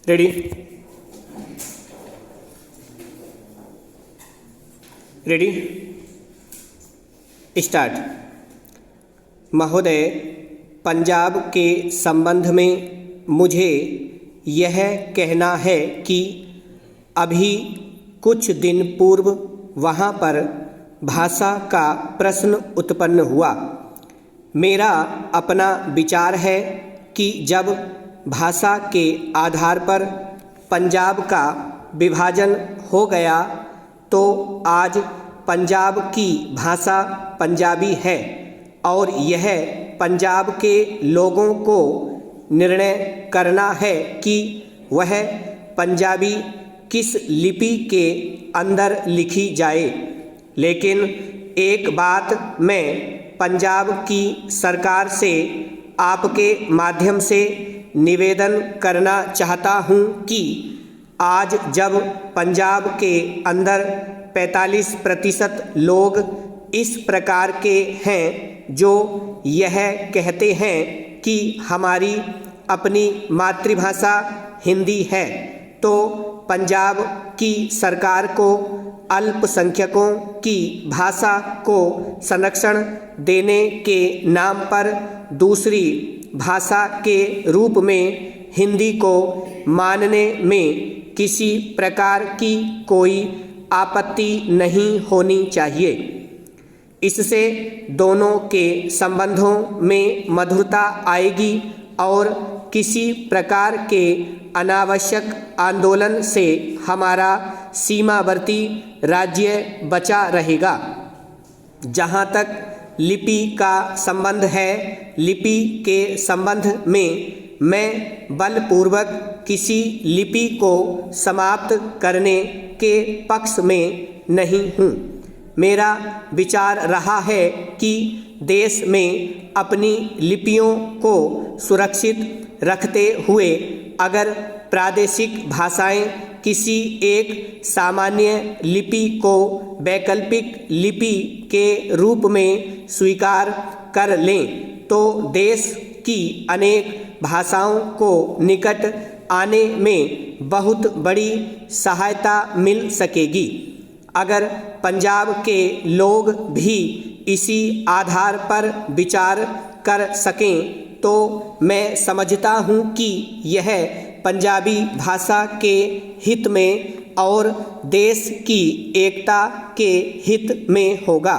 Ready ready start. महोदय, पंजाब के संबंध में मुझे यह कहना है कि अभी कुछ दिन पूर्व वहाँ पर भाषा का प्रश्न उत्पन्न हुआ। मेरा अपना विचार है कि जब भाषा के आधार पर पंजाब का विभाजन हो गया तो आज पंजाब की भाषा पंजाबी है और यह पंजाब के लोगों को निर्णय करना है कि वह पंजाबी किस लिपि के अंदर लिखी जाए। लेकिन एक बात मैं पंजाब की सरकार से आपके माध्यम से निवेदन करना चाहता हूं कि आज जब पंजाब के अंदर 45% लोग इस प्रकार के हैं जो यह कहते हैं कि हमारी अपनी मातृभाषा हिंदी है, तो पंजाब की सरकार को अल्पसंख्यकों की भाषा को संरक्षण देने के नाम पर दूसरी भाषा के रूप में हिंदी को मानने में किसी प्रकार की कोई आपत्ति नहीं होनी चाहिए। इससे दोनों के संबंधों में मधुरता आएगी और किसी प्रकार के अनावश्यक आंदोलन से हमारा सीमावर्ती राज्य बचा रहेगा। जहाँ तक लिपि का संबंध है, लिपि के संबंध में मैं बलपूर्वक किसी लिपि को समाप्त करने के पक्ष में नहीं हूँ। मेरा विचार रहा है कि देश में अपनी लिपियों को सुरक्षित रखते हुए अगर प्रादेशिक भाषाएं किसी एक सामान्य लिपि को वैकल्पिक लिपि के रूप में स्वीकार कर लें तो देश की अनेक भाषाओं को निकट आने में बहुत बड़ी सहायता मिल सकेगी। अगर पंजाब के लोग भी इसी आधार पर विचार कर सकें तो मैं समझता हूँ कि यह पंजाबी भाषा के हित में और देश की एकता के हित में होगा।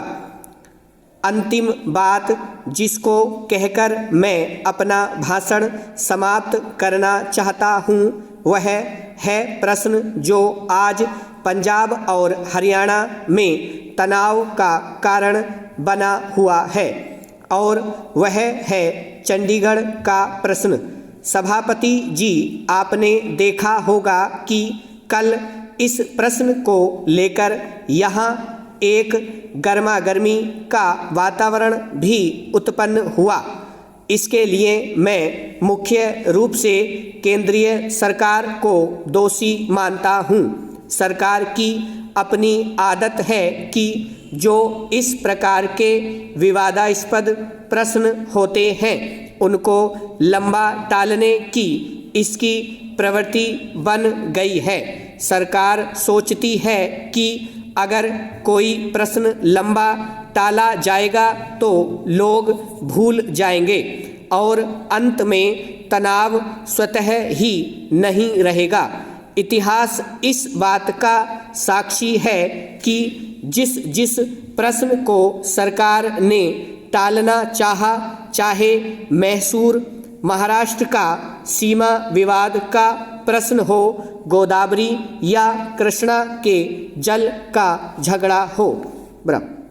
अंतिम बात जिसको कहकर मैं अपना भाषण समाप्त करना चाहता हूँ वह है प्रश्न जो आज पंजाब और हरियाणा में तनाव का कारण बना हुआ है और वह है चंडीगढ़ का प्रश्न। सभापति जी, आपने देखा होगा कि कल इस प्रश्न को लेकर यहाँ एक गर्मागर्मी का वातावरण भी उत्पन्न हुआ। इसके लिए मैं मुख्य रूप से केंद्रीय सरकार को दोषी मानता हूँ। सरकार की अपनी आदत है कि जो इस प्रकार के विवादास्पद प्रश्न होते हैं उनको लंबा टालने की इसकी प्रवृत्ति बन गई है। सरकार सोचती है कि अगर कोई प्रश्न लंबा टाला जाएगा तो लोग भूल जाएंगे और अंत में तनाव स्वतः ही नहीं रहेगा। इतिहास इस बात का साक्षी है कि जिस प्रश्न को सरकार ने टालना चाहा, चाहे मैसूर महाराष्ट्र का सीमा विवाद का प्रश्न हो, गोदावरी या कृष्णा के जल का झगड़ा हो। बराबर।